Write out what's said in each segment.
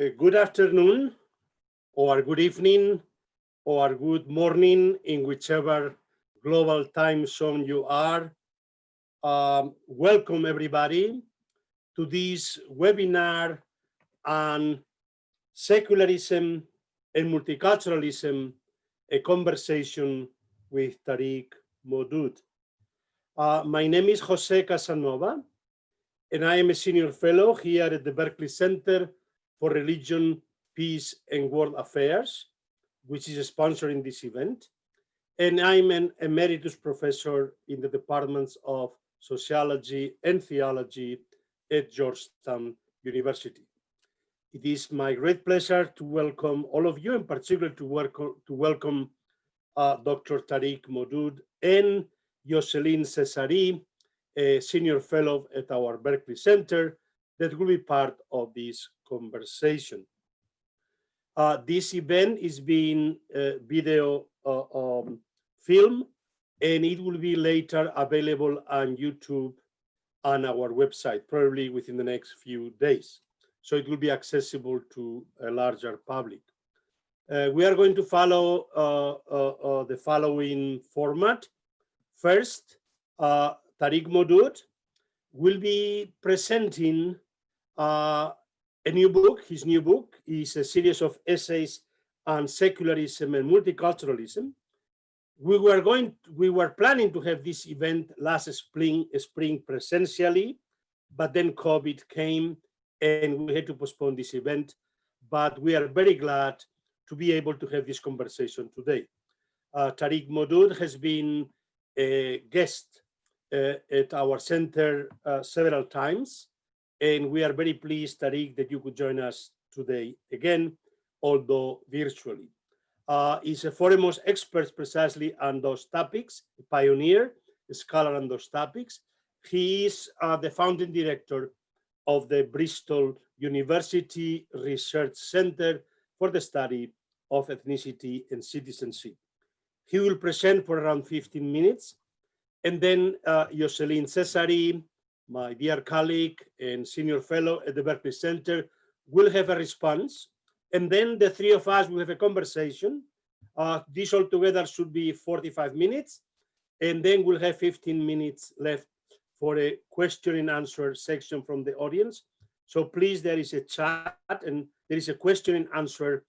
Good afternoon, or good evening, or good morning in whichever global time zone you are. Welcome everybody to this webinar on secularism and multiculturalism, a conversation with Tariq Modood. My name is José Casanova, and I am a senior fellow here at the Berkley Center for Religion, Peace, and World Affairs, which is sponsoring this event. And I'm an emeritus professor in the departments of sociology and theology at Georgetown University. It is my great pleasure to welcome all of you, in particular to welcome Dr. Tariq Modood and Jocelyne Cesari, a senior fellow at our Berkley Center, that will be part of this conversation. This event is being video film, and it will be later available on YouTube on our website, probably within the next few days. So it will be accessible to a larger public. We are going to follow the following format. First, Tariq Modood will be presenting a new book. His new book is a series of essays on secularism and multiculturalism. We were planning to have this event last spring presentially, but then COVID came and we had to postpone this event. But we are very glad to be able to have this conversation today. Tariq Modood has been a guest at our center several times, and we are very pleased, Tariq, that you could join us today again, although virtually. He's a foremost expert precisely on those topics, a pioneer, a scholar on those topics. He is the founding director of the Bristol University Research Centre for the study of ethnicity and citizenship. He will present for around 15 minutes, and then Jocelyne Cesari, my dear colleague and senior fellow at the Berkley Center, will have a response. And then the three of us will have a conversation. This altogether should be 45 minutes. And then we'll have 15 minutes left for a question and answer section from the audience. So please, there is a chat and there is a question and answer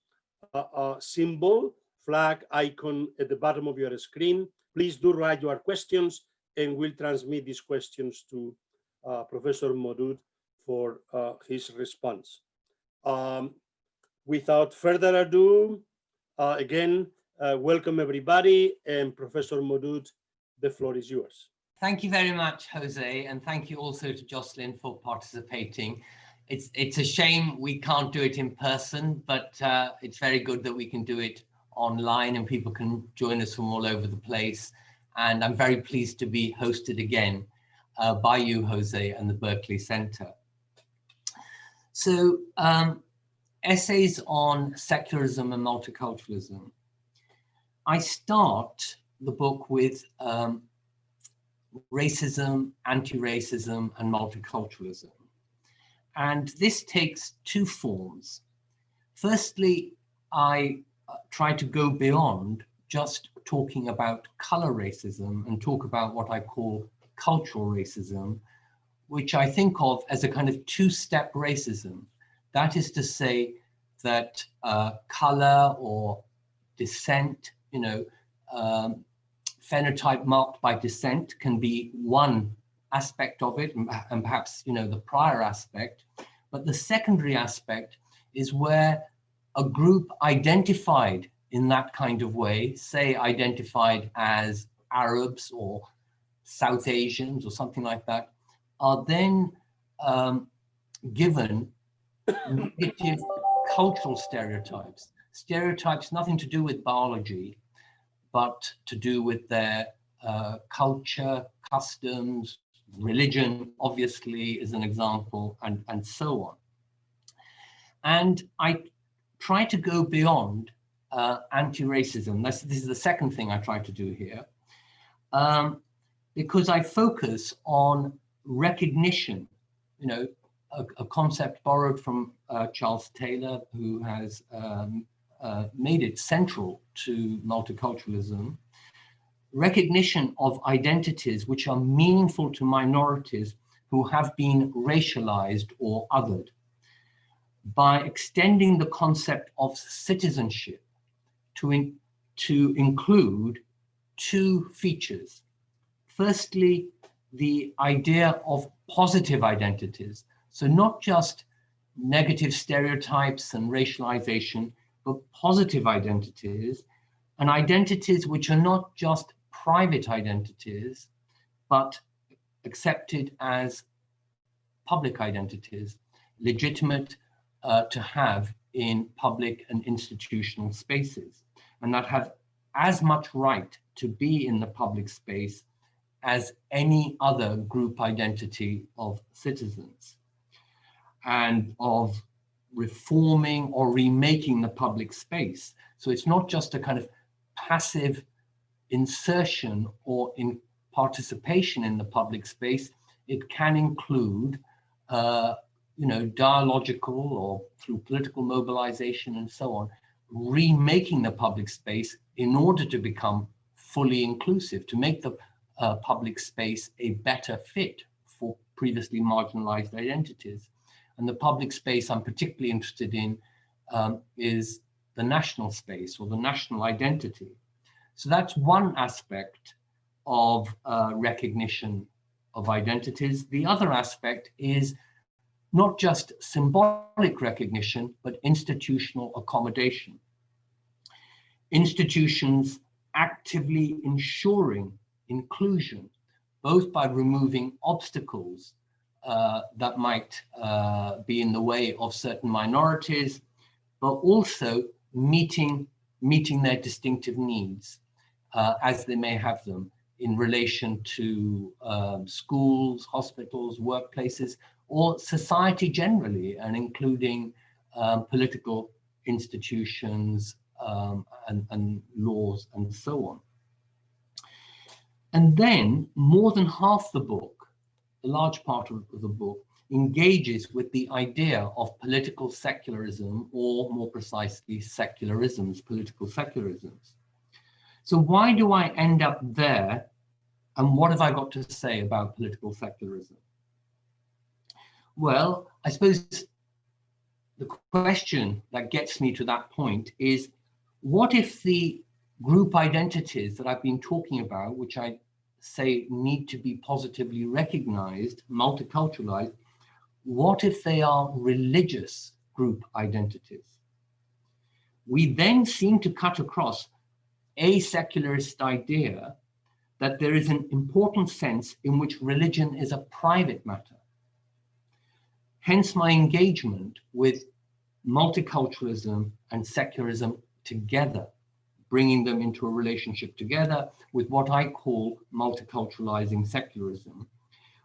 symbol, flag icon at the bottom of your screen. Please do write your questions and we'll transmit these questions to Professor Modood for his response. Without further ado, again, welcome everybody, and Professor Modood, the floor is yours. Thank you very much, Jose, and thank you also to Jocelyne for participating. It's a shame we can't do it in person, but it's very good that we can do it online and people can join us from all over the place. And I'm very pleased to be hosted again by you, Jose, and the Berkley Center. So, essays on secularism and multiculturalism. I start the book with racism, anti-racism, and multiculturalism. And this takes two forms. Firstly, I try to go beyond just talking about color racism and talk about what I call cultural racism, which I think of as a kind of two-step racism. That is to say that color or descent, phenotype marked by descent can be one aspect of it, and perhaps, the prior aspect. But the secondary aspect is where a group identified in that kind of way, say identified as Arabs or South Asians or something like that, are then given negative cultural stereotypes. Stereotypes nothing to do with biology, but to do with their culture, customs, religion, obviously, is an example, and so on. And I try to go beyond anti-racism. This is the second thing I try to do here, because I focus on recognition, a concept borrowed from Charles Taylor, who has made it central to multiculturalism. Recognition of identities which are meaningful to minorities who have been racialized or othered, by extending the concept of citizenship to include two features. Firstly, the idea of positive identities. So not just negative stereotypes and racialization, but positive identities, and identities which are not just private identities, but accepted as public identities, legitimate to have in public and institutional spaces, and that have as much right to be in the public space as any other group identity of citizens, and of reforming or remaking the public space. So it's not just a kind of passive insertion or in participation in the public space. It can include dialogical or through political mobilization and so on, remaking the public space in order to become fully inclusive, to make the public space a better fit for previously marginalized identities. And the public space I'm particularly interested in is the national space or the national identity. So that's one aspect of recognition of identities. The other aspect is not just symbolic recognition, but institutional accommodation. Institutions actively ensuring inclusion, both by removing obstacles that might be in the way of certain minorities, but also meeting their distinctive needs as they may have them in relation to schools, hospitals, workplaces, or society generally, and including political institutions and laws and so on. And then more than half the book, a large part of the book, engages with the idea of political secularism, or more precisely secularisms, political secularisms. So why do I end up there, and what have I got to say about political secularism? Well, I suppose the question that gets me to that point is, what if the group identities that I've been talking about, which I say need to be positively recognized, multiculturalized, what if they are religious group identities? We then seem to cut across a secularist idea that there is an important sense in which religion is a private matter. Hence my engagement with multiculturalism and secularism together, bringing them into a relationship together with what I call multiculturalizing secularism,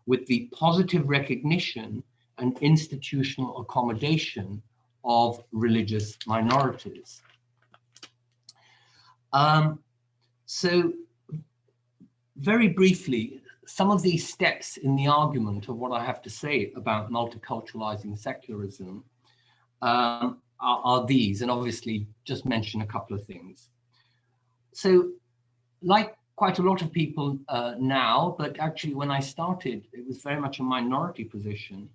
with the positive recognition and institutional accommodation of religious minorities. So very briefly, some of these steps in the argument of what I have to say about multiculturalizing secularism are these, and obviously just mention a couple of things. So like quite a lot of people now, but actually when I started, it was very much a minority position.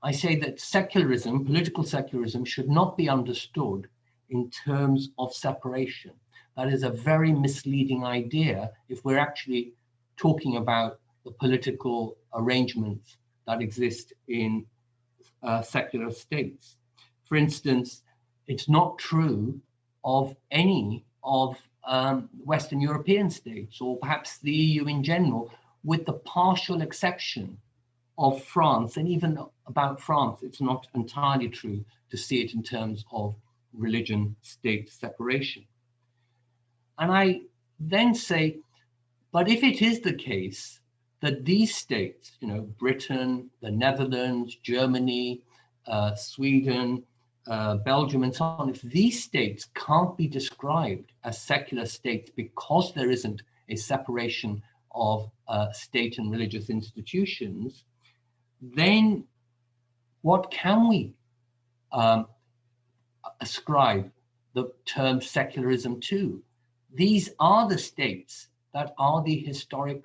I say that secularism, political secularism, should not be understood in terms of separation. That is a very misleading idea if we're actually talking about the political arrangements that exist in secular states. For instance, it's not true of any of Western European states, or perhaps the EU in general, with the partial exception of France. And even about France, it's not entirely true to see it in terms of religion-state separation. And I then say, but if it is the case that these states, Britain, the Netherlands, Germany, Sweden, Belgium, and so on, if these states can't be described as secular states because there isn't a separation of state and religious institutions, then what can we ascribe the term secularism to? These are the states that are the historic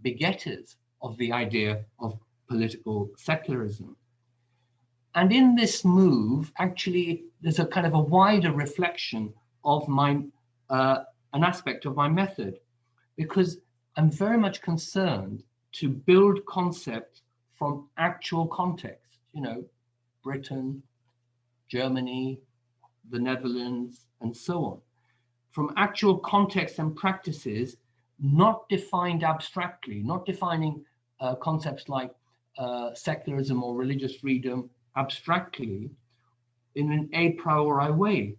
begetters of the idea of political secularism. And in this move, actually, there's a kind of a wider reflection of my, an aspect of my method, because I'm very much concerned to build concepts from actual context, Britain, Germany, the Netherlands, and so on, from actual contexts and practices, not defined abstractly, not defining concepts like secularism or religious freedom abstractly in an a priori way,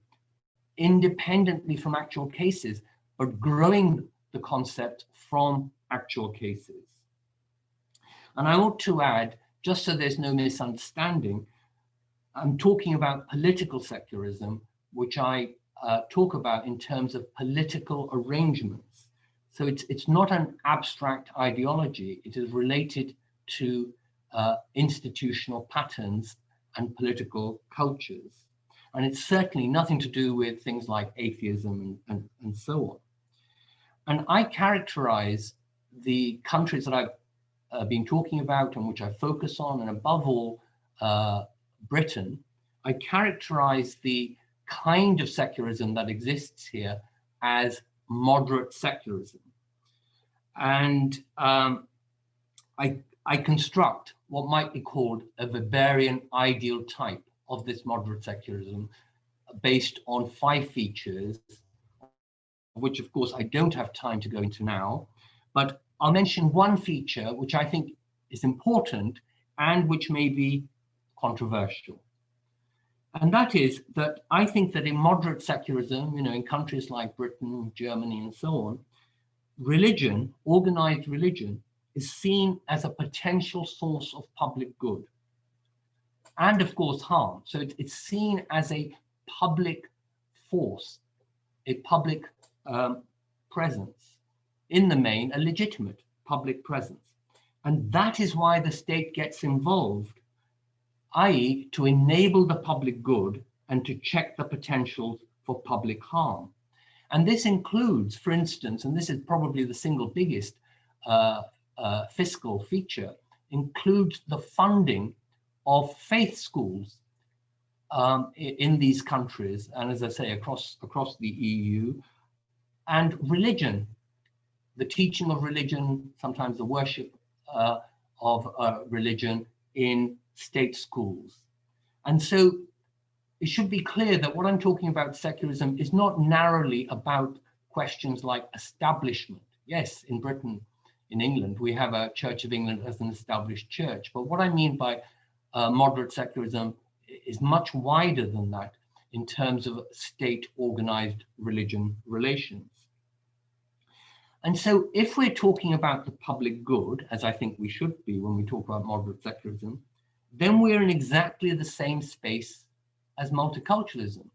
independently from actual cases, but growing the concept from actual cases. And I ought to add, just so there's no misunderstanding, I'm talking about political secularism, which I talk about in terms of political arrangements. So it's not an abstract ideology. It is related to institutional patterns and political cultures. And it's certainly nothing to do with things like atheism and so on. And I characterize the countries that I've been talking about and which I focus on, and above all, Britain, I characterize the kind of secularism that exists here as moderate secularism. And I construct what might be called a Weberian ideal type of this moderate secularism based on 5 features, which of course I don't have time to go into now, but I'll mention one feature which I think is important and which may be controversial. And that is that I think that in moderate secularism, in countries like Britain, Germany, and so on, religion, organized religion, is seen as a potential source of public good and of course harm. So it's seen as a public force, a public presence, in the main, a legitimate public presence. And that is why the state gets involved, i.e. to enable the public good and to check the potentials for public harm. And this includes, for instance, and this is probably the single biggest fiscal feature, includes the funding of faith schools in these countries, and as I say, across the EU, and religion, the teaching of religion, sometimes the worship of religion in state schools. And so it should be clear that what I'm talking about secularism is not narrowly about questions like establishment. Yes, in Britain, in England, we have a Church of England as an established church. But what I mean by moderate secularism is much wider than that in terms of state organized religion relations. And so if we're talking about the public good, as I think we should be when we talk about moderate secularism, then we're in exactly the same space as multiculturalism.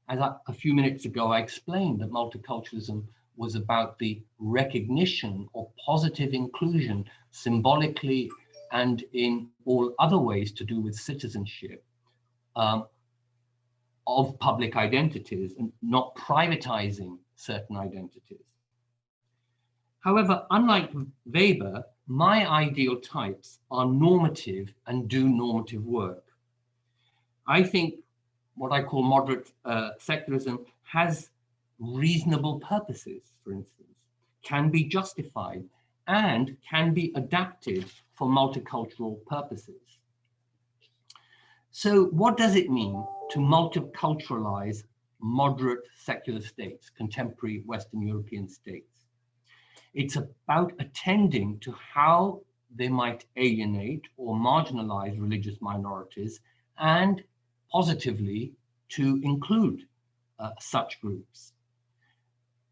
As a few minutes ago, I explained that multiculturalism was about the recognition or positive inclusion symbolically and in all other ways to do with citizenship of public identities and not privatizing certain identities. However, unlike Weber, my ideal types are normative and do normative work. I think what I call moderate secularism has reasonable purposes, for instance, can be justified and can be adapted for multicultural purposes. So what does it mean to multiculturalize moderate secular states, contemporary Western European states? It's about attending to how they might alienate or marginalize religious minorities and positively to include such groups.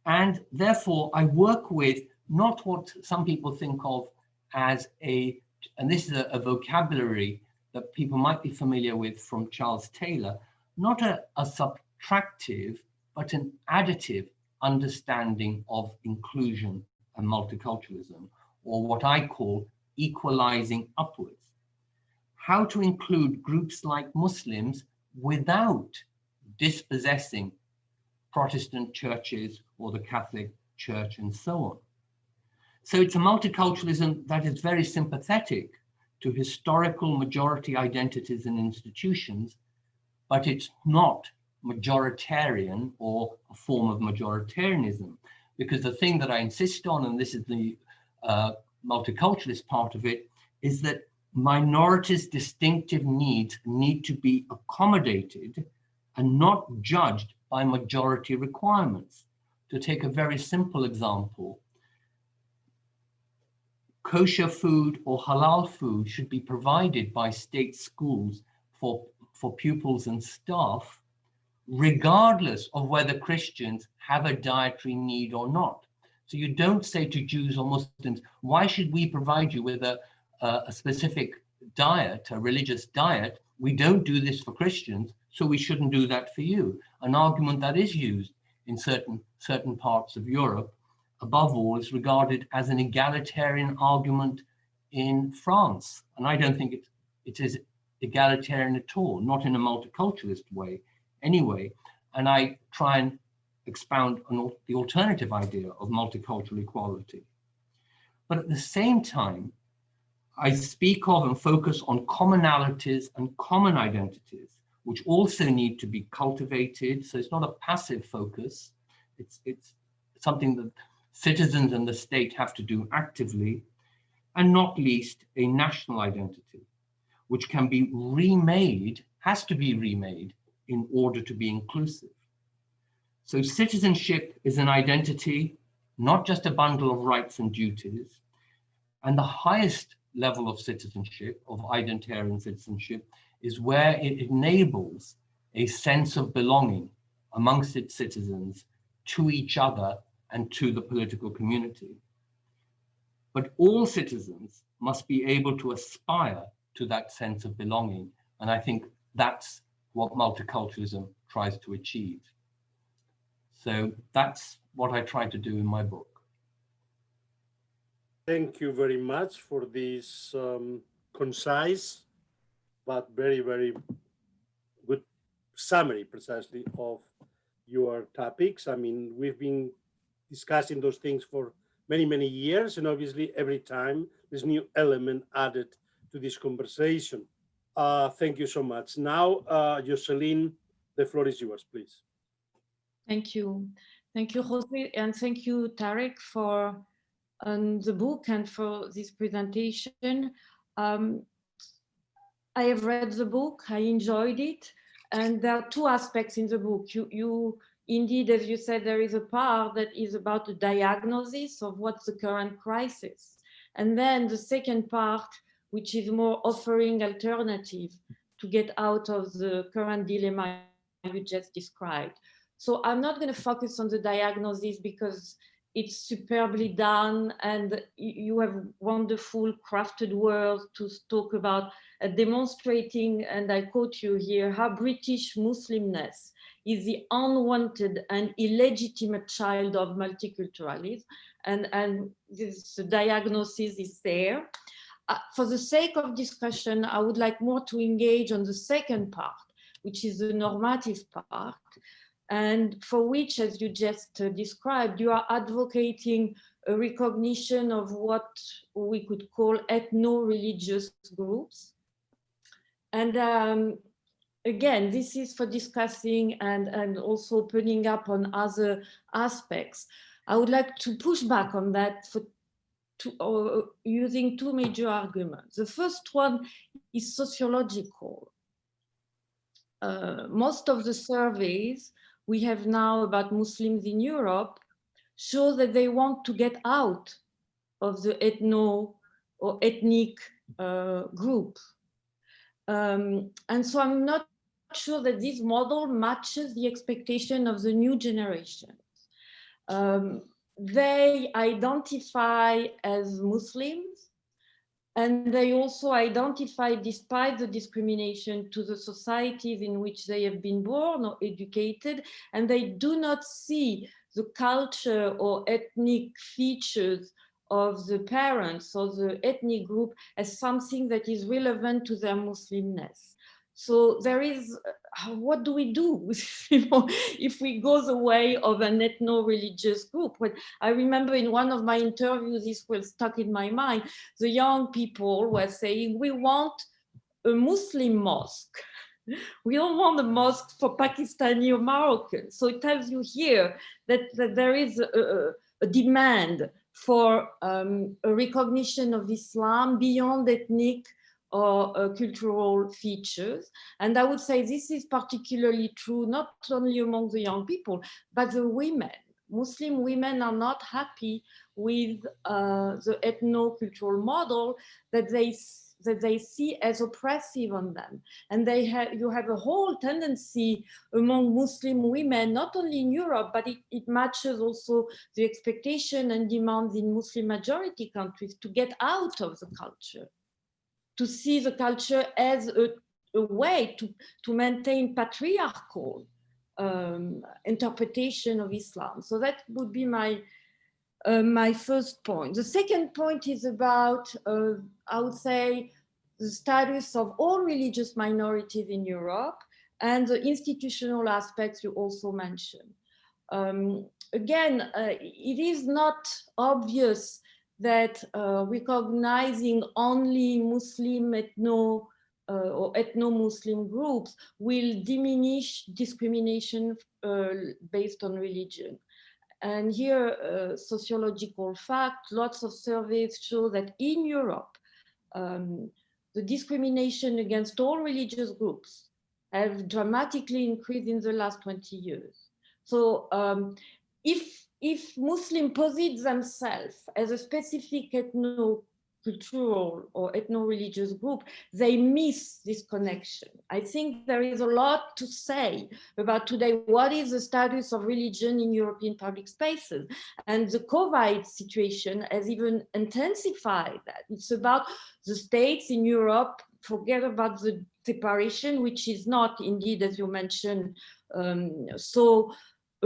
And therefore, I work with not what some people think of as and this is a vocabulary that people might be familiar with from Charles Taylor, not a subtractive, but an additive understanding of inclusion and multiculturalism, or what I call equalizing upwards. how to include groups like Muslims without dispossessing Protestant churches or the Catholic Church and so on. So it's a multiculturalism that is very sympathetic to historical majority identities and institutions, but it's not majoritarian or a form of majoritarianism, because the thing that I insist on, and this is the multiculturalist part of it, is that minorities' distinctive needs need to be accommodated and not judged by majority requirements. To take a very simple example, kosher food or halal food should be provided by state schools for pupils and staff, regardless of whether Christians have a dietary need or not. So you don't say to Jews or Muslims, why should we provide you with a specific diet, a religious diet? We don't do this for Christians, so we shouldn't do that for you. An argument that is used in certain parts of Europe, above all, is regarded as an egalitarian argument in France. And I don't think it is egalitarian at all, not in a multiculturalist way anyway. And I try and expound on the alternative idea of multicultural equality. But at the same time, I speak of and focus on commonalities and common identities, which also need to be cultivated. So it's not a passive focus. It's something that citizens and the state have to do actively, and not least a national identity, which can be remade, has to be remade in order to be inclusive. So citizenship is an identity, not just a bundle of rights and duties. And the highest level of citizenship, of identitarian citizenship, is where it enables a sense of belonging amongst its citizens to each other and to the political community. But all citizens must be able to aspire to that sense of belonging. And I think that's what multiculturalism tries to achieve. So that's what I try to do in my book. Thank you very much for this concise but very, very good summary precisely of your topics. I mean, we've been discussing those things for many, many years, and obviously every time there's a new element added to this conversation. Thank you so much. Now, Jocelyne, the floor is yours, please. Thank you. Thank you, José, and thank you, Tariq, for the book and for this presentation. I have read the book, I enjoyed it, and there are two aspects in the book. You indeed, as you said, there is a part that is about the diagnosis of what's the current crisis. And then the second part, which is more offering alternative to get out of the current dilemma you just described. So I'm not going to focus on the diagnosis because it's superbly done, and you have wonderful crafted words to talk about demonstrating, and I quote you here, how British Muslimness is the unwanted and illegitimate child of multiculturalism, and this diagnosis is there. For the sake of discussion, I would like more to engage on the second part, which is the normative part, and for which, as you just described, you are advocating a recognition of what we could call ethno-religious groups. And again, this is for discussing and also opening up on other aspects. I would like to push back on that using two major arguments. The first one is sociological. Most of the surveys we have now about Muslims in Europe show that they want to get out of the ethno or ethnic group. And so I'm not sure that this model matches the expectation of the new generations. They identify as Muslims, and they also identify, despite the discrimination, to the societies in which they have been born or educated, and they do not see the culture or ethnic features of the parents or the ethnic group as something that is relevant to their Muslimness. So there is, what do we do if we go the way of an ethno-religious group? When I remember in one of my interviews, this was stuck in my mind, the young people were saying, we want a Muslim mosque. We don't want a mosque for Pakistani or Moroccan. So it tells you here that there is a demand for a recognition of Islam beyond ethnic or cultural features. And I would say this is particularly true, not only among the young people, but the women. Muslim women are not happy with the ethno-cultural model that they see as oppressive on them. And you have a whole tendency among Muslim women, not only in Europe, but it matches also the expectation and demands in Muslim majority countries to get out of the culture, to see the culture as a way to maintain patriarchal interpretation of Islam. So that would be my first point. The second point is about, I would say, the status of all religious minorities in Europe and the institutional aspects you also mentioned. Again, it is not obvious that recognizing only Muslim or ethno-Muslim groups will diminish discrimination based on religion. And here, sociological fact, lots of surveys show that in Europe, the discrimination against all religious groups have dramatically increased in the last 20 years. So if Muslims posit themselves as a specific ethno-cultural or ethno-religious group, they miss this connection. I think there is a lot to say about today, what is the status of religion in European public spaces? And the COVID situation has even intensified that. It's about the states in Europe, forget about the separation, which is not indeed, as you mentioned, so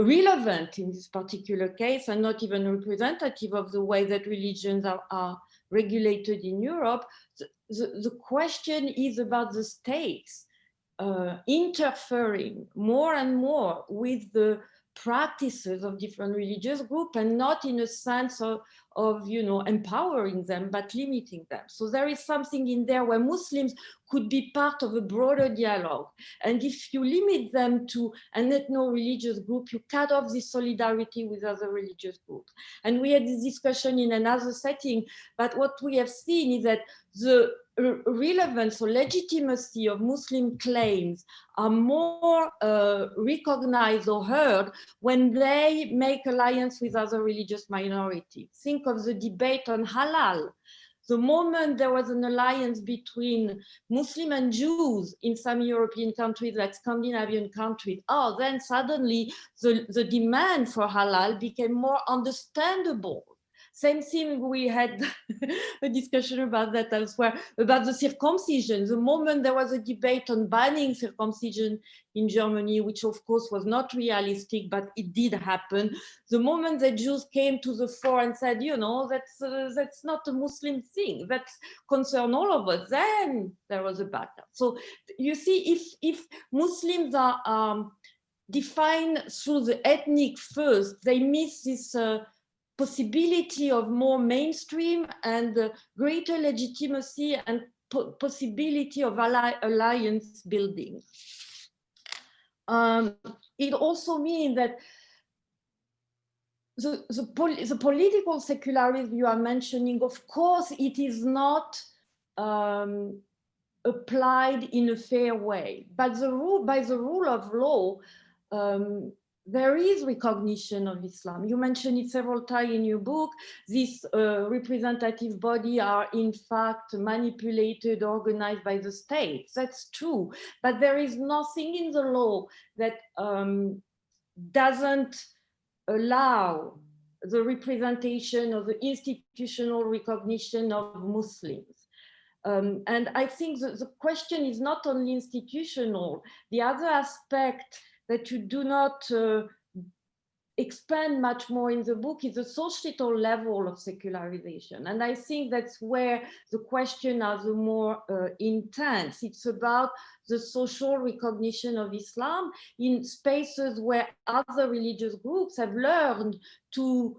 relevant in this particular case and not even representative of the way that religions are regulated in Europe. The question is about the states interfering more and more with the practices of different religious groups, and not in a sense of empowering them, but limiting them. So there is something in there where Muslims could be part of a broader dialogue. And if you limit them to an ethno-religious group, you cut off this solidarity with other religious groups. And we had this discussion in another setting, but what we have seen is that the relevance or legitimacy of Muslim claims are more recognized or heard when they make alliance with other religious minorities. Think of the debate on halal. The moment there was an alliance between Muslim and Jews in some European countries, like Scandinavian countries, then suddenly the demand for halal became more understandable. Same thing, we had a discussion about that elsewhere, about the circumcision. The moment there was a debate on banning circumcision in Germany, which of course was not realistic, but it did happen. The moment the Jews came to the fore and said, that's not a Muslim thing, that concerns all of us, then there was a battle. So you see, if Muslims are defined through the ethnic first, they miss this possibility of more mainstream and greater legitimacy and possibility of alliance building. It also means that the political secularism you are mentioning, of course, it is not applied in a fair way, but by the rule of law, there is recognition of Islam. You mentioned it several times in your book. These representative bodies are in fact manipulated, organized by the state. That's true, but there is nothing in the law that doesn't allow the representation of the institutional recognition of Muslims. And I think the question is not only institutional. The other aspect that you do not expand much more in the book is the societal level of secularization. And I think that's where the questions are the more intense. It's about the social recognition of Islam in spaces where other religious groups have learned to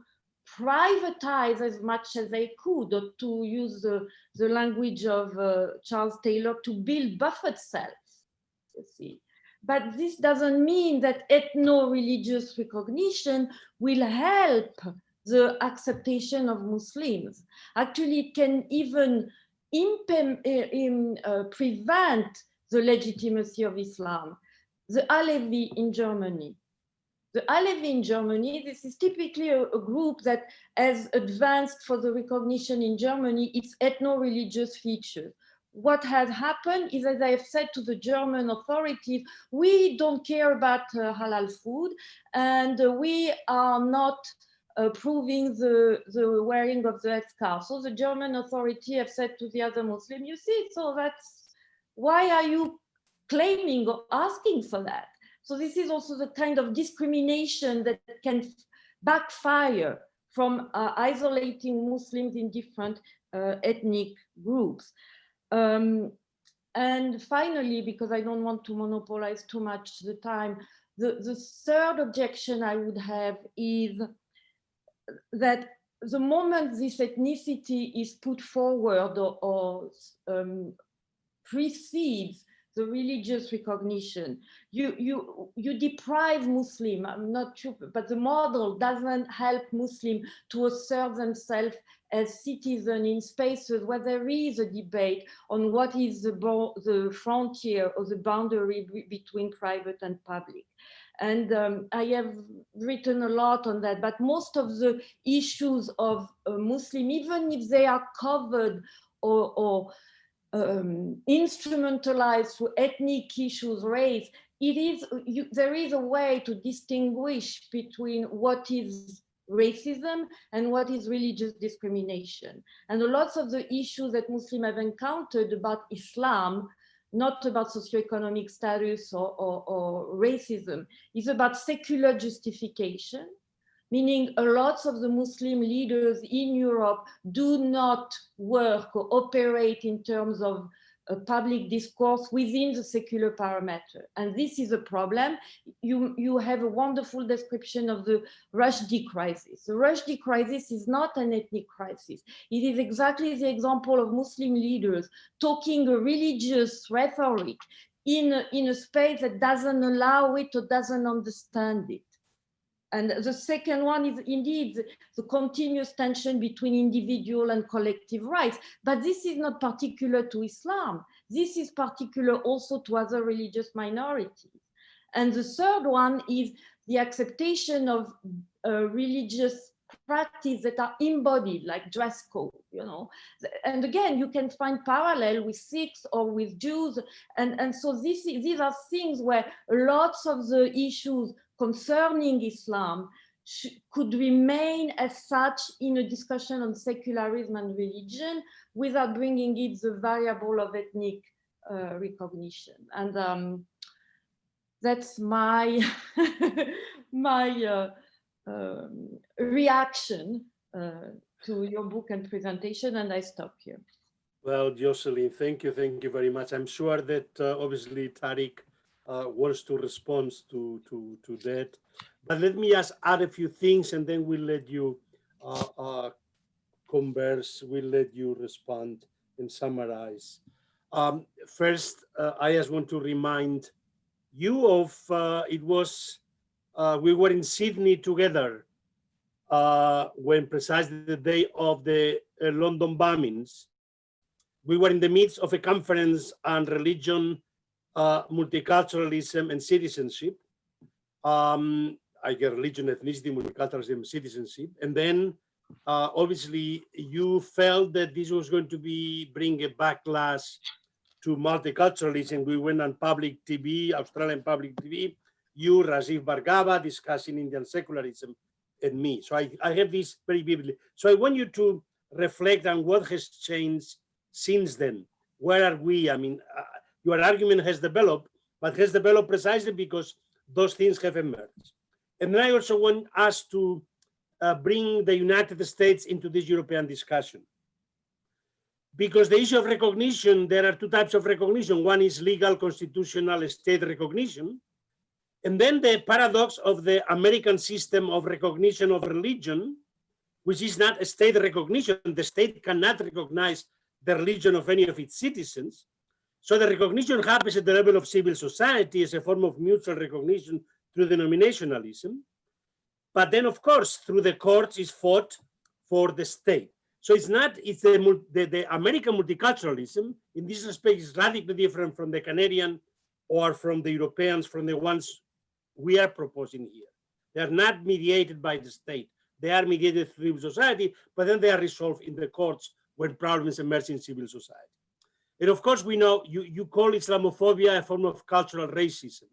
privatize as much as they could, or to use the language of Charles Taylor, to build buffer cells, you see. But this doesn't mean that ethno-religious recognition will help the acceptation of Muslims. Actually, it can even prevent the legitimacy of Islam. The Alevi in Germany. The Alevi in Germany, this is typically a group that has advanced for the recognition in Germany its ethno-religious features. What has happened is, as I have said to the German authorities, we don't care about halal food, and we are not approving the wearing of the headscarf. So the German authority have said to the other Muslim, you see, so that's, why are you claiming or asking for that? So this is also the kind of discrimination that can backfire from isolating Muslims in different ethnic groups. And finally, because I don't want to monopolize too much the time, the third objection I would have is that the moment this ethnicity is put forward or precedes the religious recognition, you deprive Muslim, I'm not sure, but the model doesn't help Muslim to assert themselves as citizens in spaces where there is a debate on what is the frontier or the boundary between private and public. And I have written a lot on that, but most of the issues of Muslim, even if they are covered or instrumentalized through ethnic issues, race, there is a way to distinguish between what is racism and what is religious discrimination. And lots of the issues that Muslims have encountered about Islam, not about socioeconomic status or racism, is about secular justification, meaning a lot of the Muslim leaders in Europe do not work or operate in terms of public discourse within the secular parameter. And this is a problem. You have a wonderful description of the Rushdie crisis. The Rushdie crisis is not an ethnic crisis. It is exactly the example of Muslim leaders talking a religious rhetoric in a space that doesn't allow it or doesn't understand it. And the second one is indeed the continuous tension between individual and collective rights. But this is not particular to Islam. This is particular also to other religious minorities. And the third one is the acceptation of religious practice that are embodied, like dress code, you know. And again, you can find parallel with Sikhs or with Jews. And so these are things where lots of the issues concerning Islam could remain as such in a discussion on secularism and religion without bringing it the variable of ethnic recognition. And that's my reaction to your book and presentation, and I stop here. Well, Jocelyne, thank you very much. I'm sure that obviously Tariq wants to respond to that. But let me just add a few things and then we'll let you converse, we'll let you respond and summarize. First, I just want to remind you of, we were in Sydney together when precisely the day of the London bombings. We were in the midst of a conference on religion, multiculturalism and citizenship. I get religion, ethnicity, multiculturalism, citizenship. And then obviously you felt that this was going to bring a backlash to multiculturalism. We went on public TV, Australian public TV, you, Rajiv Bhargava, discussing Indian secularism, and me. So I have this very vividly. So I want you to reflect on what has changed since then. Where are we? I mean, your argument has developed, but has developed precisely because those things have emerged. And then I also want us to bring the United States into this European discussion. Because the issue of recognition, there are two types of recognition. One is legal, constitutional, state recognition. And then the paradox of the American system of recognition of religion, which is not a state recognition. The state cannot recognize the religion of any of its citizens. So the recognition happens at the level of civil society as a form of mutual recognition through denominationalism. But then, of course, through the courts is fought for the state. So it's not, it's the American multiculturalism in this respect is radically different from the Canadian or from the Europeans, from the ones we are proposing here. They are not mediated by the state. They are mediated through civil society, but then they are resolved in the courts when problems emerge in civil society. And of course, we know you call Islamophobia a form of cultural racism.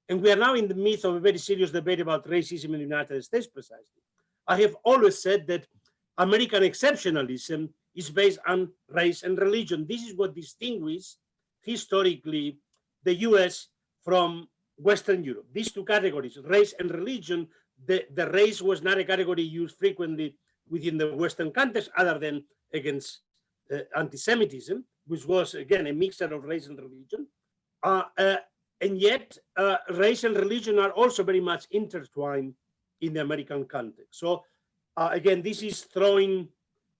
And we are now in the midst of a very serious debate about racism in the United States precisely. I have always said that American exceptionalism is based on race and religion. This is what distinguishes historically the US from Western Europe. These two categories, race and religion, the race was not a category used frequently within the Western context other than against anti-Semitism, which was, again, a mixture of race and religion. And yet, race and religion are also very much intertwined in the American context. So, again, this is throwing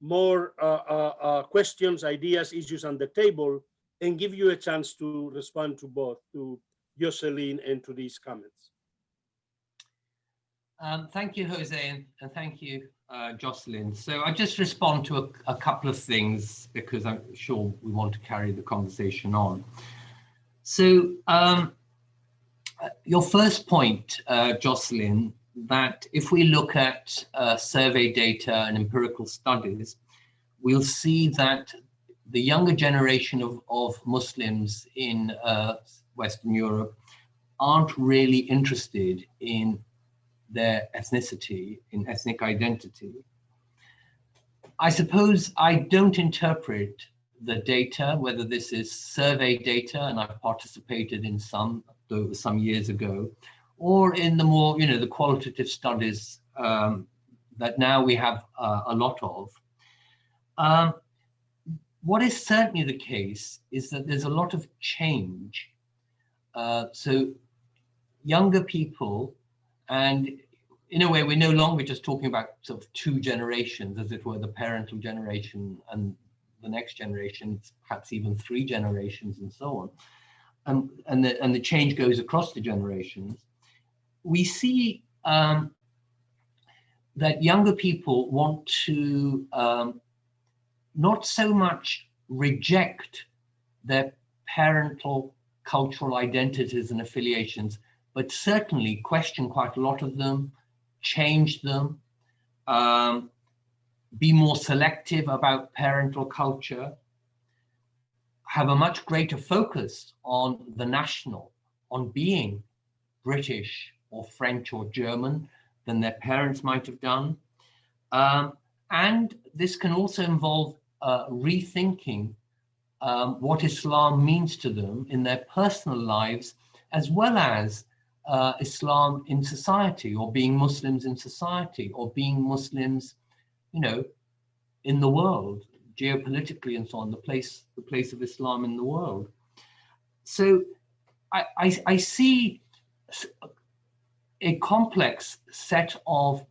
more questions, ideas, issues on the table, and give you a chance to respond to both, to Jocelyne and to these comments. Thank you, Jose, and thank you, Jocelyne. So I just respond to a couple of things because I'm sure we want to carry the conversation on. So your first point, Jocelyne, that if we look at survey data and empirical studies, we'll see that the younger generation of Muslims in Western Europe aren't really interested in their ethnicity, in ethnic identity. I suppose I don't interpret the data, whether this is survey data, and I've participated in some, though it was some years ago, or in the more, the qualitative studies that now we have a lot of. What is certainly the case is that there's a lot of change. So younger people, and in a way, we're no longer just talking about sort of two generations, as it were, the parental generation and the next generation, perhaps even three generations and so on. And the change goes across the generations. We see that younger people want to not so much reject their parental cultural identities and affiliations, but certainly question quite a lot of them, change them, be more selective about parental culture, have a much greater focus on the national, on being British or French or German than their parents might have done. And this can also involve rethinking what Islam means to them in their personal lives, as well as Islam in society, or being Muslims in society, or being Muslims, in the world, geopolitically and so on, the place of Islam in the world. So I see a complex set of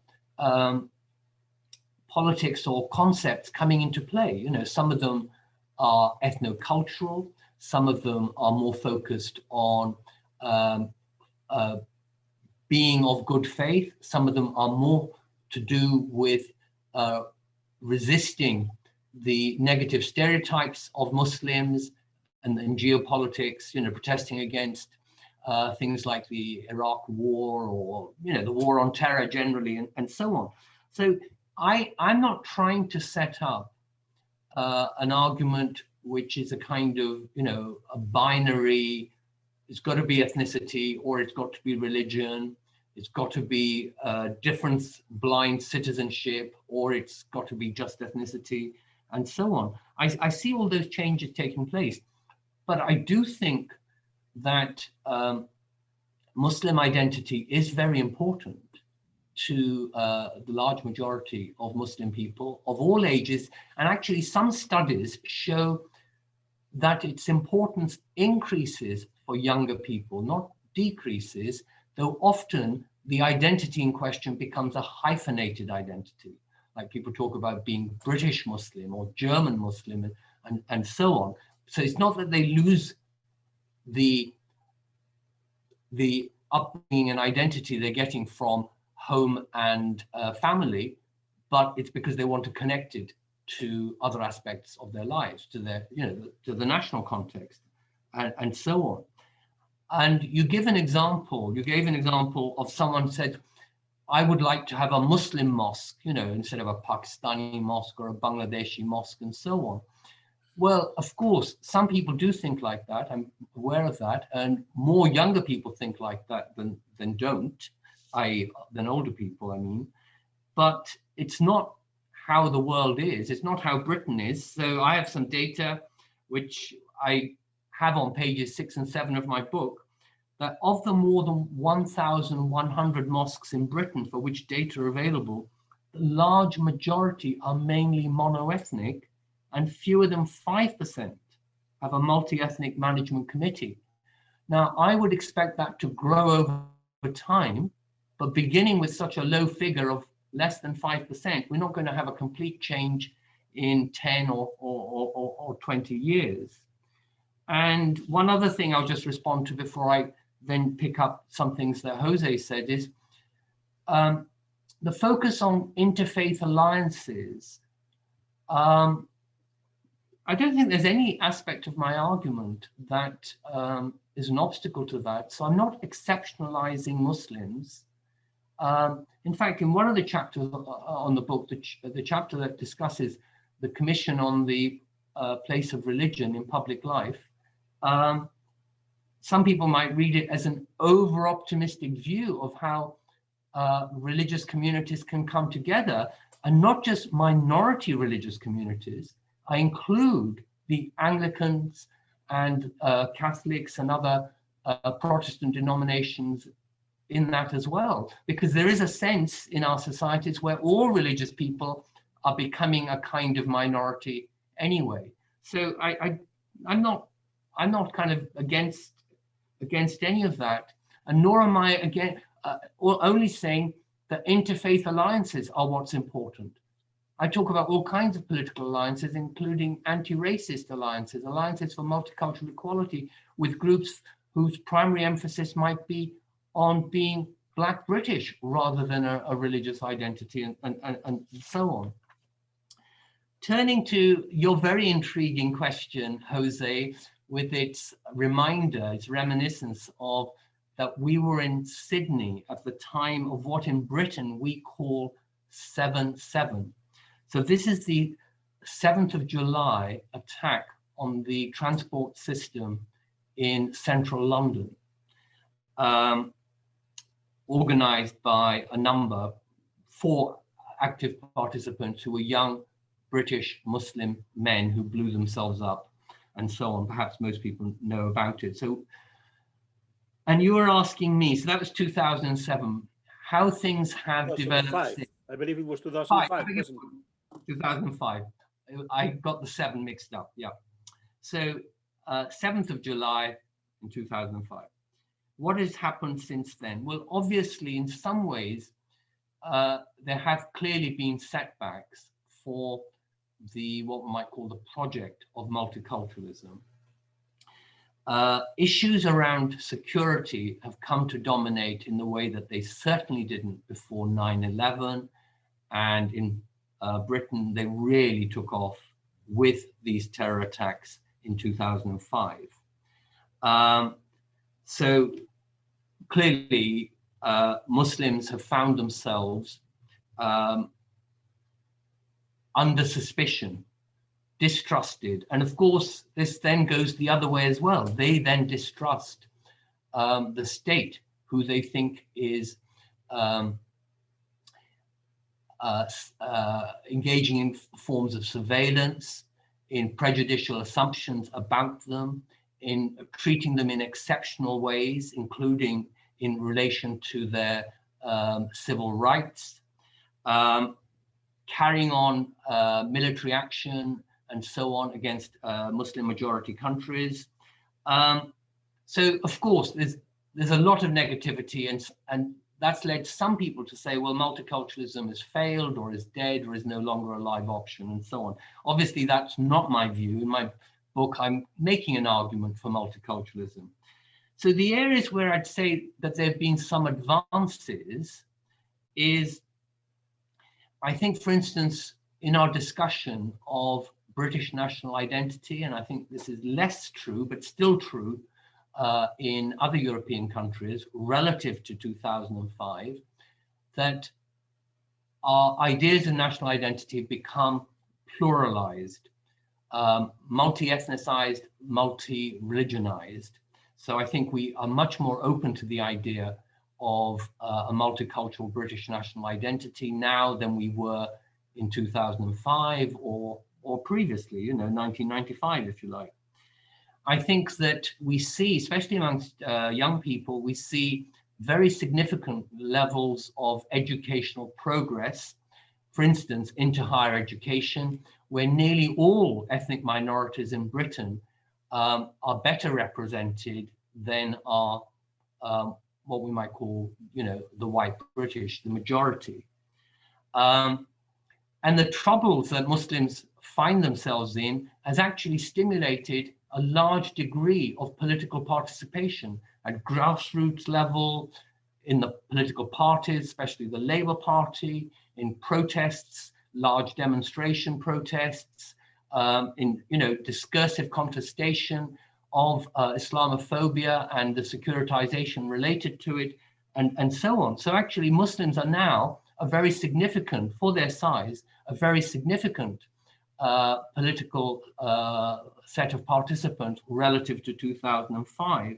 politics or concepts coming into play. Some of them are ethnocultural, some of them are more focused on being of good faith, some of them are more to do with resisting the negative stereotypes of Muslims and geopolitics, protesting against things like the Iraq war, or the war on terror generally, and so on. So I'm not trying to set up an argument which is a kind of, a binary, it's got to be ethnicity, or it's got to be religion, it's got to be difference blind citizenship, or it's got to be just ethnicity, and so on. I see all those changes taking place, but I do think that Muslim identity is very important. to the large majority of Muslim people of all ages. And actually some studies show that its importance increases for younger people, not decreases, though often the identity in question becomes a hyphenated identity. Like people talk about being British Muslim or German Muslim and so on. So it's not that they lose the upbringing and identity they're getting from home and family, but it's because they want to connect it to other aspects of their lives, to their, to the national context, and so on. And you gave an example of someone said, I would like to have a Muslim mosque, instead of a Pakistani mosque or a Bangladeshi mosque and so on. Well, of course, some people do think like that. I'm aware of that. And more younger people think like that than don't, than older people, I mean. But it's not how the world is. It's not how Britain is. So I have some data, which I have on pages 6 and 7 of my book, that of the more than 1,100 mosques in Britain for which data are available, the large majority are mainly monoethnic, and fewer than 5% have a multi-ethnic management committee. Now, I would expect that to grow over time, but beginning with such a low figure of less than 5%, we're not going to have a complete change in 10 or 20 years. And one other thing I'll just respond to before I then pick up some things that José said is the focus on interfaith alliances. I don't think there's any aspect of my argument that is an obstacle to that. So I'm not exceptionalizing Muslims. In fact, in one of the chapters on the book, the chapter that discusses the Commission on the Place of Religion in Public Life, some people might read it as an over-optimistic view of how religious communities can come together, and not just minority religious communities. I include the Anglicans and Catholics and other Protestant denominations in that as well, because there is a sense in our societies where all religious people are becoming a kind of minority anyway. So I'm not kind of against any of that, and nor am I only saying that interfaith alliances are what's important. I talk about all kinds of political alliances, including anti-racist alliances, alliances for multicultural equality with groups whose primary emphasis might be on being Black British rather than a religious identity and so on. Turning to your very intriguing question, José, with its reminder, its reminiscence of that we were in Sydney at the time of what in Britain we call 7/7. So this is the 7th of July attack on the transport system in central London, organized by a number, 4 active participants who were young British Muslim men who blew themselves up and so on. Perhaps most people know about it. So, and you were asking me, so that was 2007, how things have developed. I believe it was 2005. 2005. I got the 7 mixed up, yeah. So 7th of July in 2005. What has happened since then? Well, obviously, in some ways, there have clearly been setbacks for what we might call the project of multiculturalism. Issues around security have come to dominate in the way that they certainly didn't before 9/11, and in Britain, they really took off with these terror attacks in 2005. So clearly, Muslims have found themselves under suspicion, distrusted. And of course, this then goes the other way as well. They then distrust the state, who they think is engaging in forms of surveillance, in prejudicial assumptions about them, in treating them in exceptional ways, including in relation to their civil rights, carrying on military action and so on against Muslim majority countries. So of course, there's a lot of negativity, and that's led some people to say, well, multiculturalism has failed or is dead or is no longer a live option and so on. Obviously, that's not my view. In my book, I'm making an argument for multiculturalism. So the areas where I'd say that there have been some advances is, I think, for instance, in our discussion of British national identity, and I think this is less true, but still true in other European countries relative to 2005, that our ideas of national identity have become pluralized, multi-ethnicized, multi-religionized. So I think we are much more open to the idea of a multicultural British national identity now than we were in 2005 or previously, 1995, if you like. I think that we see, especially amongst young people, we see very significant levels of educational progress, for instance, into higher education, where nearly all ethnic minorities in Britain are better represented than are what we might call, the white British, the majority. And the troubles that Muslims find themselves in has actually stimulated a large degree of political participation at grassroots level, in the political parties, especially the Labour Party, in protests, large demonstration protests, in discursive contestation of Islamophobia and the securitization related to it, and so on. So actually Muslims are now a very significant, for their size, a very significant political set of participants relative to 2005.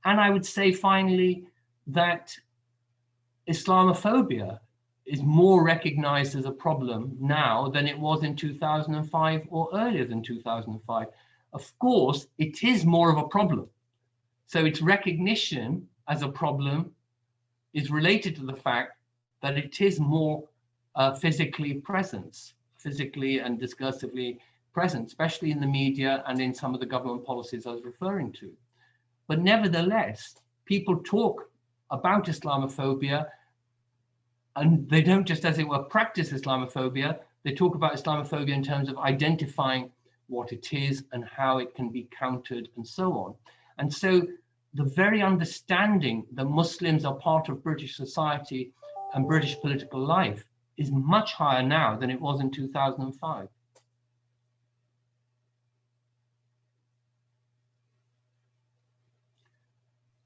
And I would say finally that Islamophobia is more recognized as a problem now than it was in 2005 or earlier than 2005. Of course, it is more of a problem. So its recognition as a problem is related to the fact that it is more physically and discursively present, especially in the media and in some of the government policies I was referring to. But nevertheless, people talk about Islamophobia, and they don't just, as it were, practice Islamophobia. They talk about Islamophobia in terms of identifying what it is and how it can be countered and so on. And so the very understanding that Muslims are part of British society and British political life is much higher now than it was in 2005.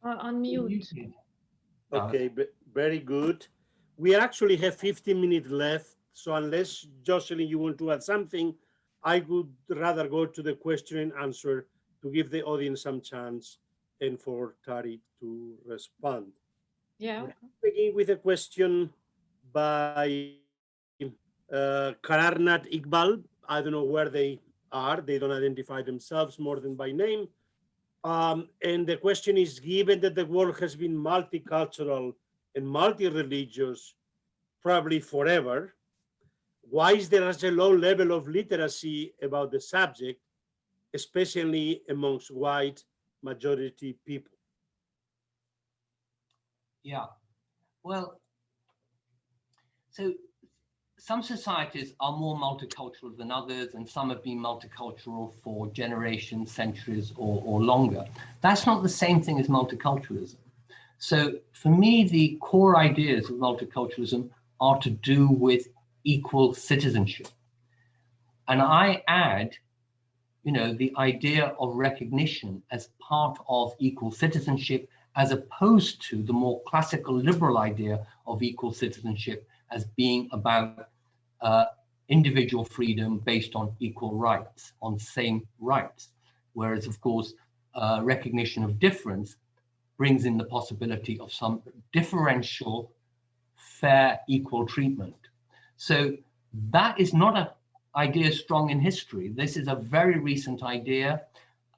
Unmute. Okay, very good. We actually have 15 minutes left. So unless, Jocelyne, you want to add something, I would rather go to the question and answer to give the audience some chance and for Tariq to respond. Yeah. Begin with a question by Kararnat Iqbal. I don't know where they are. They don't identify themselves more than by name. And the question is, given that the world has been multicultural and multi-religious probably forever, why is there such a low level of literacy about the subject, especially amongst white majority people? Yeah, well, so some societies are more multicultural than others, and some have been multicultural for generations, centuries, or longer. That's not the same thing as multiculturalism. So for me, the core ideas of multiculturalism are to do with equal citizenship. And I add, the idea of recognition as part of equal citizenship, as opposed to the more classical liberal idea of equal citizenship as being about individual freedom based on equal rights, on same rights. Whereas, of course, recognition of difference brings in the possibility of some differential, fair, equal treatment. So that is not an idea strong in history. This is a very recent idea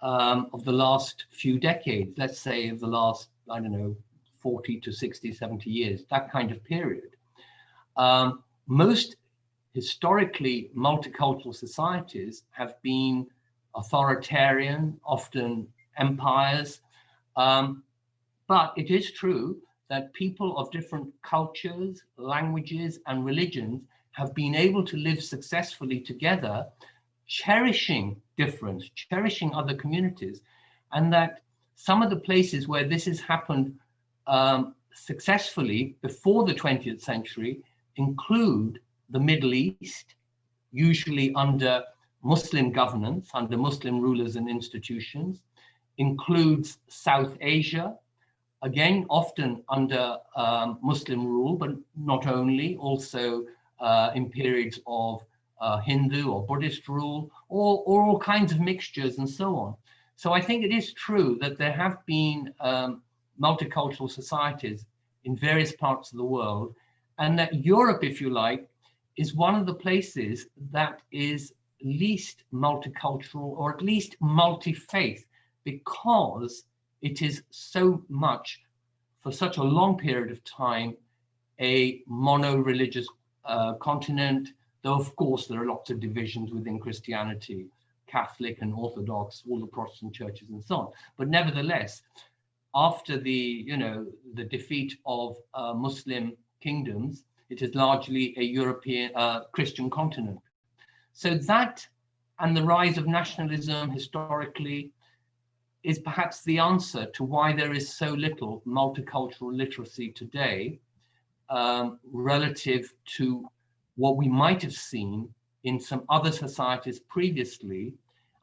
of the last few decades, let's say of the last, 40 to 60, 70 years, that kind of period. Most historically multicultural societies have been authoritarian, often empires, but it is true that people of different cultures, languages, and religions have been able to live successfully together, cherishing difference, cherishing other communities, and that some of the places where this has happened successfully before the 20th century include the Middle East, usually under Muslim governance, under Muslim rulers and institutions, includes South Asia, again, often under Muslim rule, but not only, also in periods of Hindu or Buddhist rule, or all kinds of mixtures and so on. So I think it is true that there have been multicultural societies in various parts of the world, and that Europe, if you like, is one of the places that is least multicultural, or at least multi-faith, because it is so much, for such a long period of time, a mono-religious continent, though of course there are lots of divisions within Christianity, Catholic and Orthodox, all the Protestant churches and so on. But nevertheless, after the defeat of Muslim kingdoms, it is largely a European Christian continent. So that, and the rise of nationalism historically, is perhaps the answer to why there is so little multicultural literacy today, relative to what we might have seen in some other societies previously.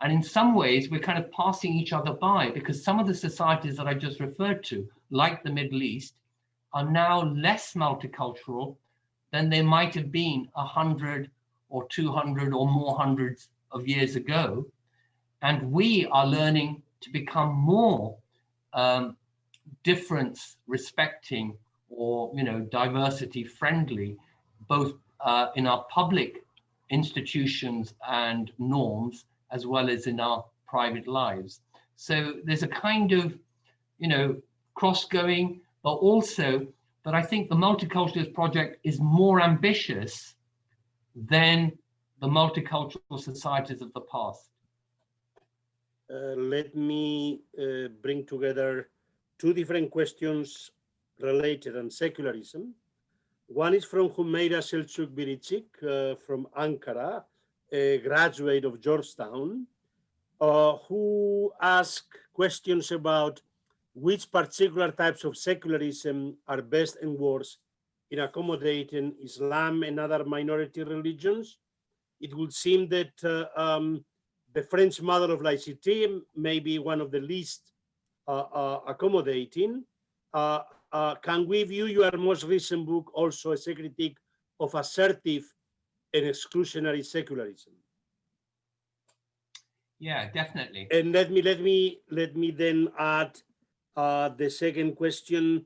And in some ways, we're kind of passing each other by, because some of the societies that I just referred to, like the Middle East, are now less multicultural than they might have been 100 or 200 or more hundreds of years ago. And we are learning to become more difference respecting, or diversity friendly, both in our public institutions and norms, as well as in our private lives. So there's a kind of cross-going, but also that I think the Multiculturalist project is more ambitious than the multicultural societies of the past. Let me bring together two different questions related on secularism. One is from Humeira Selçuk Biricik from Ankara, a graduate of Georgetown, who asked questions about which particular types of secularism are best and worst in accommodating Islam and other minority religions. It would seem that the French model of laïcité may be one of the least accommodating. Can we view your most recent book also as a critique of assertive and exclusionary secularism? Yeah, definitely. And let me then add the second question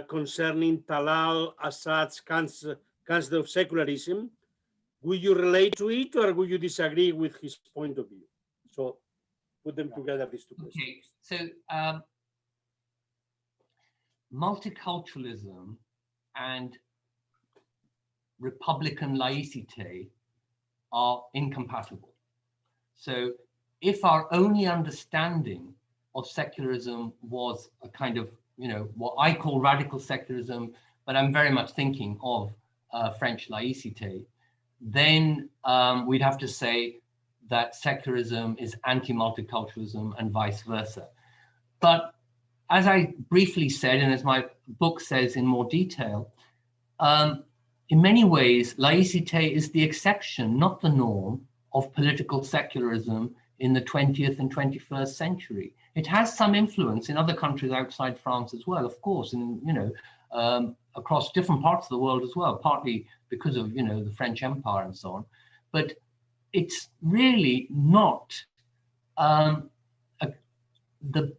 concerning Talal Assad's concept of secularism. Would you relate to it, or would you disagree with his point of view? So put them together, these two questions. Okay, so multiculturalism and Republican laïcité are incompatible. So if our only understanding of secularism was a kind of, what I call radical secularism, but I'm very much thinking of French laïcité, then we'd have to say that secularism is anti-multiculturalism and vice versa. But as I briefly said, and as my book says in more detail, in many ways, laïcité is the exception, not the norm, of political secularism in the 20th and 21st century. It has some influence in other countries outside France as well, of course, and across different parts of the world as well, partly because of the French Empire and so on. But it's really not the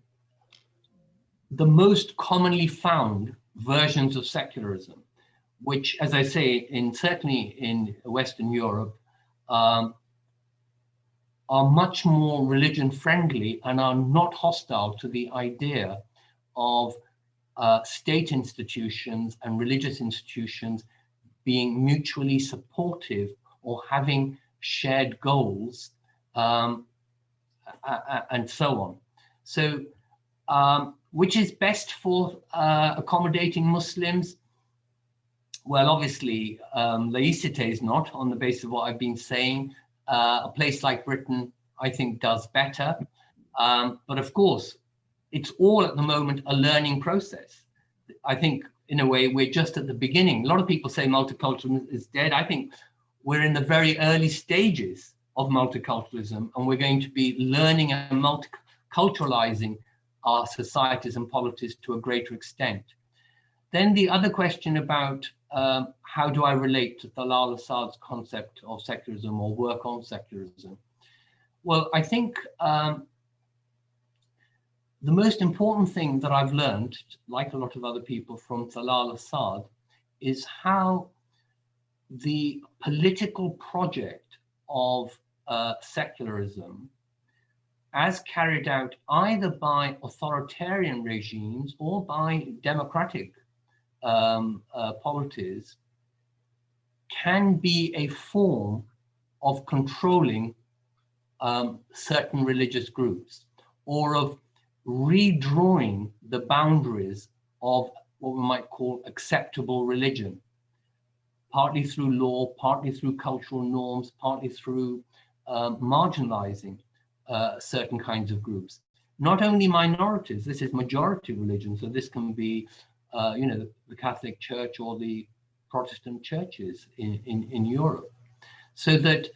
most commonly found versions of secularism, which, as I say, certainly in Western Europe, are much more religion friendly and are not hostile to the idea of state institutions and religious institutions being mutually supportive or having shared goals, and so on. So, which is best for accommodating Muslims? Well, obviously, laicite is not, on the basis of what I've been saying. A place like Britain, I think, does better. But of course, it's all at the moment a learning process. I think, in a way, we're just at the beginning. A lot of people say multiculturalism is dead. I think we're in the very early stages of multiculturalism, and we're going to be learning and multiculturalizing our societies and polities to a greater extent. Then the other question about how do I relate to Talal Assad's concept of secularism or work on secularism? Well, I think the most important thing that I've learned, like a lot of other people, from Talal Assad is how the political project of secularism, as carried out either by authoritarian regimes or by democratic polities, can be a form of controlling certain religious groups, or of redrawing the boundaries of what we might call acceptable religion, partly through law, partly through cultural norms, partly through marginalizing certain kinds of groups. Not only minorities, this is majority religion, so this can be the Catholic Church or the Protestant churches in Europe. So that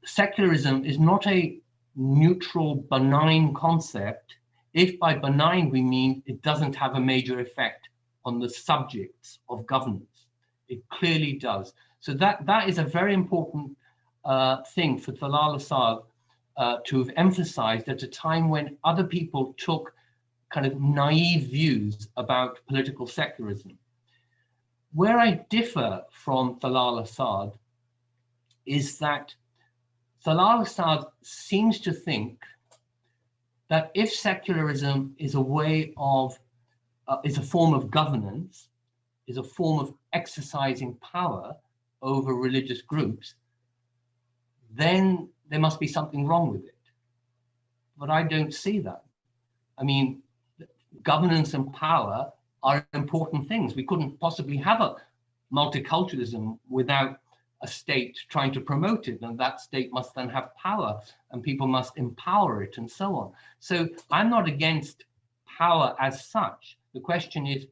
secularism is not a neutral, benign concept, if by benign we mean it doesn't have a major effect on the subjects of governance. It clearly does. So that is a very important thing for Talal Assad to have emphasized at a time when other people took kind of naive views about political secularism. Where I differ from Talal Assad is that Talal Assad seems to think that if secularism is a way of, is a form of governance, is a form of exercising power over religious groups, then there must be something wrong with it. But I don't see that. I mean, governance and power are important things. We couldn't possibly have a multiculturalism without a state trying to promote it, and that state must then have power, and people must empower it, and so on. So I'm not against power as such. The question is,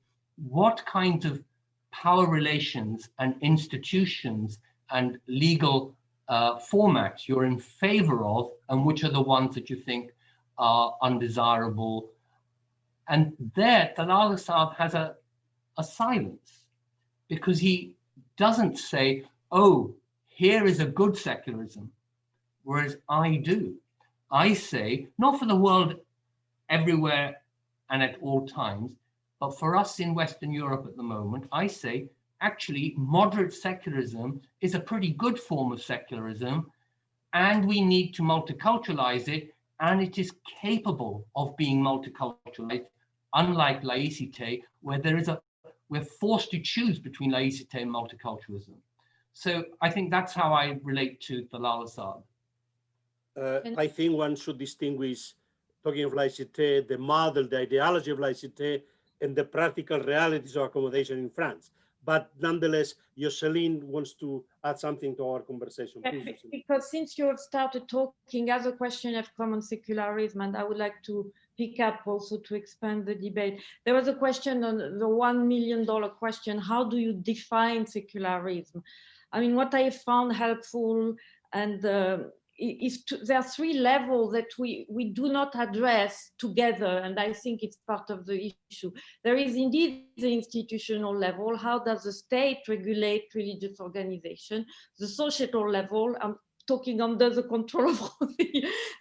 what kinds of power relations and institutions and legal formats you're in favor of, and which are the ones that you think are undesirable? And there, Talal Assad has a silence, because he doesn't say, oh, here is a good secularism, whereas I do. I say, not for the world everywhere and at all times, but for us in Western Europe at the moment, I say, actually, moderate secularism is a pretty good form of secularism, and we need to multiculturalize it, and it is capable of being multiculturalized, unlike laicite, where we're forced to choose between laicite and multiculturalism. So I think that's how I relate to Talal Assad. I think one should distinguish, talking of laicite, the model, the ideology of laicite, and the practical realities of accommodation in France. But nonetheless, Jocelyne wants to add something to our conversation. Please, because since you have started talking, as a question of common secularism, and I would like to pick up also to expand the debate. There was a question on the $1 million question, how do you define secularism? I mean, what I found helpful and there are three levels that we do not address together, and I think it's part of the issue. There is indeed the institutional level. How does the state regulate religious organization? The societal level, I'm talking under the control of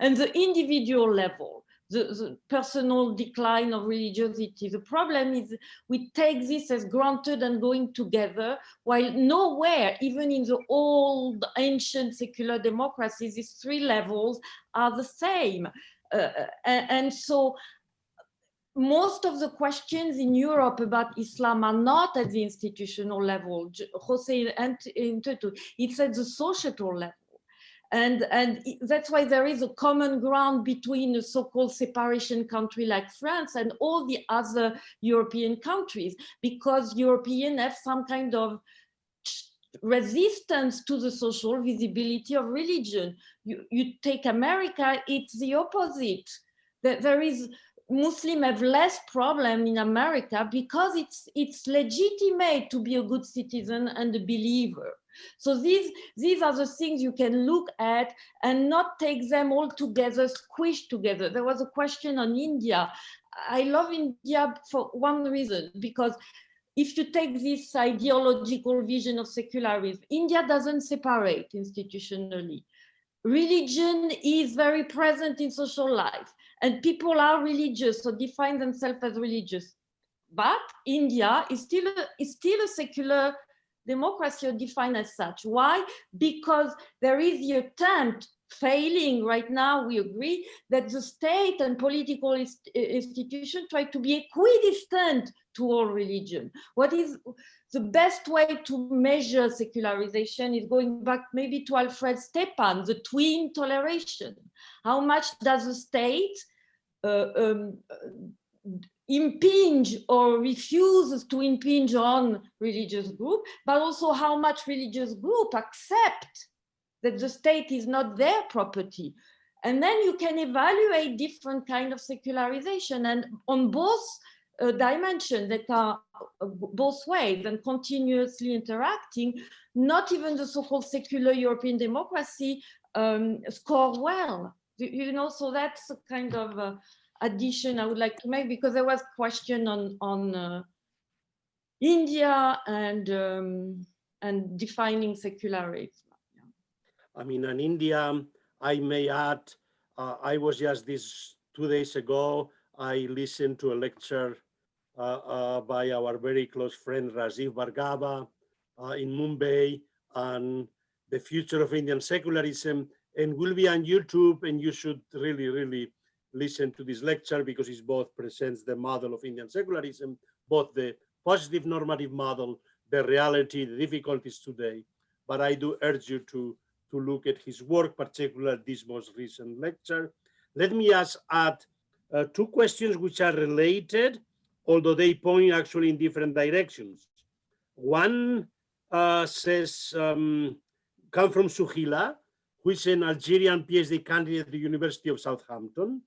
and the individual level, the personal decline of religiosity. The problem is we take this as granted and going together, while nowhere, even in the old ancient secular democracies, these three levels are the same. And so most of the questions in Europe about Islam are not at the institutional level. José it's at the societal level. And that's why there is a common ground between a so-called separation country like France and all the other European countries, because Europeans have some kind of resistance to the social visibility of religion. You take America, it's the opposite. There is Muslims have less problem in America because it's legitimate to be a good citizen and a believer. So these are the things you can look at and not take them all together, squished together. There was a question on India. I love India for one reason, because if you take this ideological vision of secularism, India doesn't separate institutionally. Religion is very present in social life, and people are religious or define themselves as religious. But India is still a secular democracy, or defined as such. Why? Because there is the attempt, failing right now, we agree, that the state and political institutions try to be equidistant to all religion. What is the best way to measure secularization is going back maybe to Alfred Stepan, the twin toleration. How much does the state impinge or refuses to impinge on religious group, but also how much religious group accept that the state is not their property. And then you can evaluate different kind of secularization, and on both dimensions that are both ways and continuously interacting, not even the so-called secular European democracy score well. You know, so that's a kind of addition I would like to make, because there was a question on India and defining secularism. I mean, in India, I may add, I was just 2 days ago, I listened to a lecture by our very close friend Rajiv Bhargava in Mumbai on the future of Indian secularism, and will be on YouTube, and you should really, really listen to this lecture, because it both presents the model of Indian secularism, both the positive normative model, the reality, the difficulties today. But I do urge you to look at his work, particularly this most recent lecture. Let me add 2 questions which are related, although they point actually in different directions. One says, come from Suhila, who is an Algerian PhD candidate at the University of Southampton.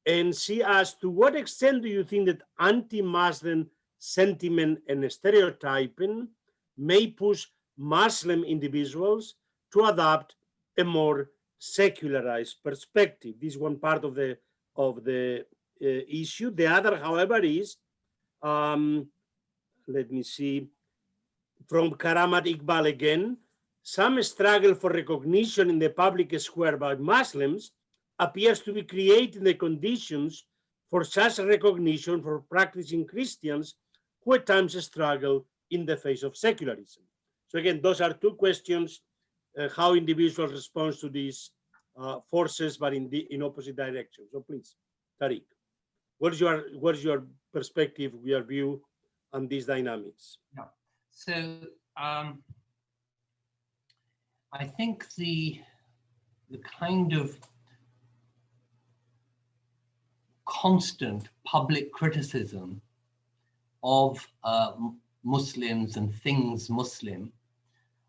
And she asked, to what extent do you think that anti-Muslim sentiment and stereotyping may push Muslim individuals to adopt a more secularized perspective? This is one part of the issue. The other, however, is, let me see, from Karamat Iqbal again, some struggle for recognition in the public square by Muslims appears to be creating the conditions for such recognition for practicing Christians who at times struggle in the face of secularism. So again, those are 2 questions, how individuals respond to these forces, but in opposite directions. So please, Tariq, what is your perspective, your view on these dynamics? Yeah. So I think the kind of constant public criticism of Muslims and things Muslim,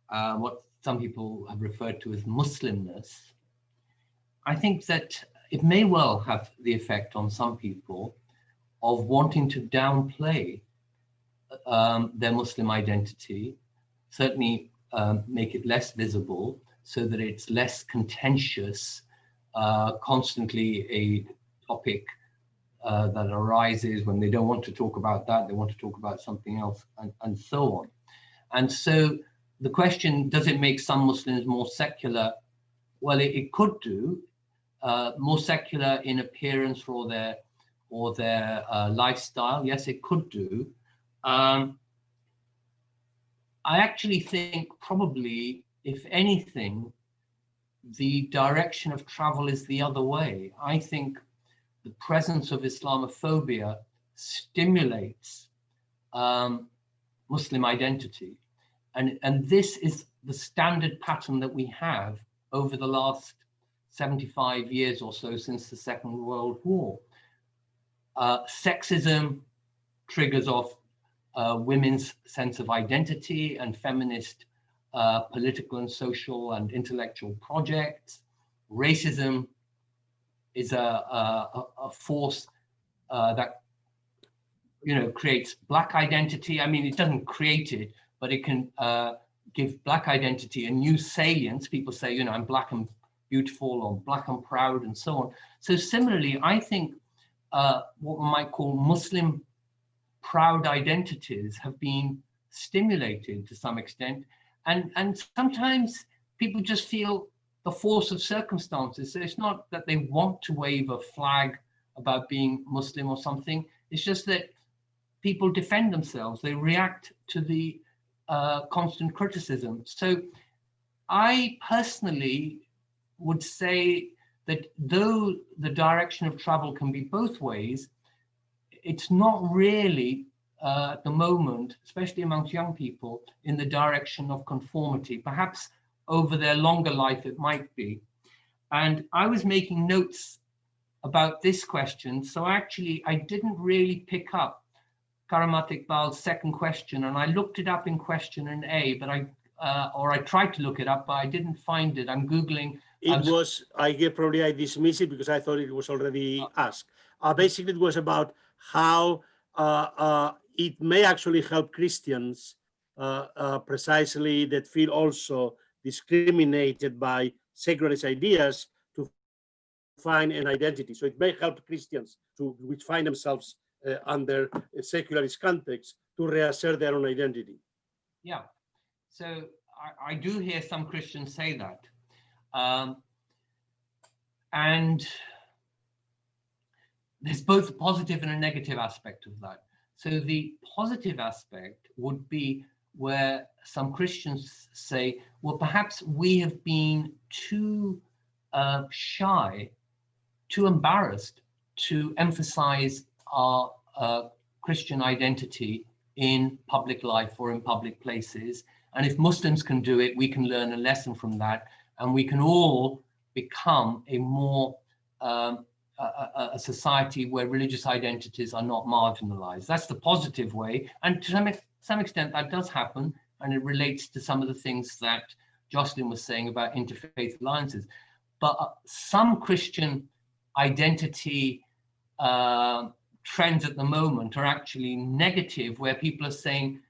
what some people have referred to as Muslimness, I think that it may well have the effect on some people of wanting to downplay their Muslim identity, certainly make it less visible so that it's less contentious, constantly a topic that arises when they don't want to talk about that, they want to talk about something else, and so on. And so the question, does it make some Muslims more secular? Well, it could do, more secular in appearance or their lifestyle. Yes, it could do. I actually think probably, if anything, the direction of travel is the other way. I think the presence of Islamophobia stimulates Muslim identity. And this is the standard pattern that we have over the last 75 years or so since the Second World War. Sexism triggers off women's sense of identity and feminist political and social and intellectual projects. Racism is a force that creates Black identity. I mean, it doesn't create it, but it can give Black identity a new salience. People say, I'm Black and beautiful, or Black and proud, and so on. So similarly, I think what one might call Muslim proud identities have been stimulated to some extent. And sometimes people just feel the force of circumstances. So it's not that they want to wave a flag about being Muslim or something. It's just that people defend themselves. They react to the constant criticism. So I personally would say that though the direction of travel can be both ways, it's not really at the moment, especially amongst young people, in the direction of conformity. Perhaps over their longer life it might be. And I was making notes about this question, so actually I didn't really pick up Karamat Iqbal's second question, and I looked it up in question in A, but I tried to look it up, but I didn't find it. I'm Googling. I dismissed it because I thought it was already asked. Basically, it was about how it may actually help Christians precisely that feel also discriminated by secularist ideas to find an identity. So it may help Christians which find themselves under a secularist context to reassert their own identity. Yeah, so I do hear some Christians say that. And there's both a positive and a negative aspect of that. So the positive aspect would be where some Christians say, well, perhaps we have been too shy, too embarrassed to emphasize our Christian identity in public life or in public places. And if Muslims can do it, we can learn a lesson from that, and we can all become a more a society where religious identities are not marginalized. That's the positive way, and to some extent that does happen, and it relates to some of the things that Jocelyne was saying about interfaith alliances. But some Christian identity trends at the moment are actually negative, where people are saying,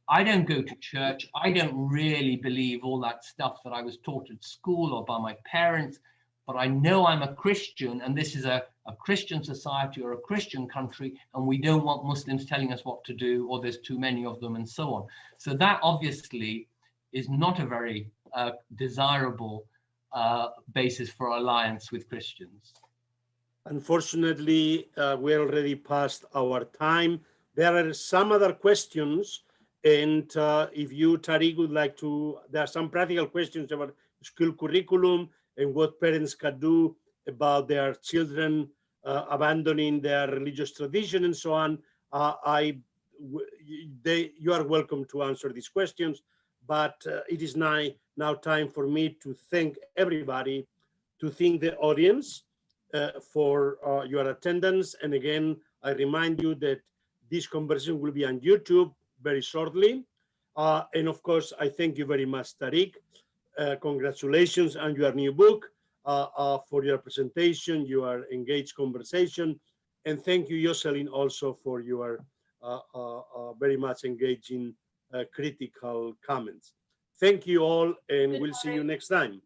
I don't go to church, I don't really believe all that stuff that I was taught at school or by my parents, but I know I'm a Christian, and this is a Christian society or a Christian country, and we don't want Muslims telling us what to do, or there's too many of them, and so on. So that obviously is not a very desirable basis for alliance with Christians. Unfortunately, we're already past our time. There are some other questions, and if you, Tariq, would like to, there are some practical questions about school curriculum and what parents can do about their children abandoning their religious tradition and so on. You are welcome to answer these questions, but it is now time for me to thank everybody, to thank the audience for your attendance. And again, I remind you that this conversation will be on YouTube very shortly. And of course, I thank you very much, Tariq. Congratulations on your new book, for your presentation, your engaged conversation. And thank you, Jocelyne, also for your very much engaging critical comments. Thank you all, and we'll see you next time.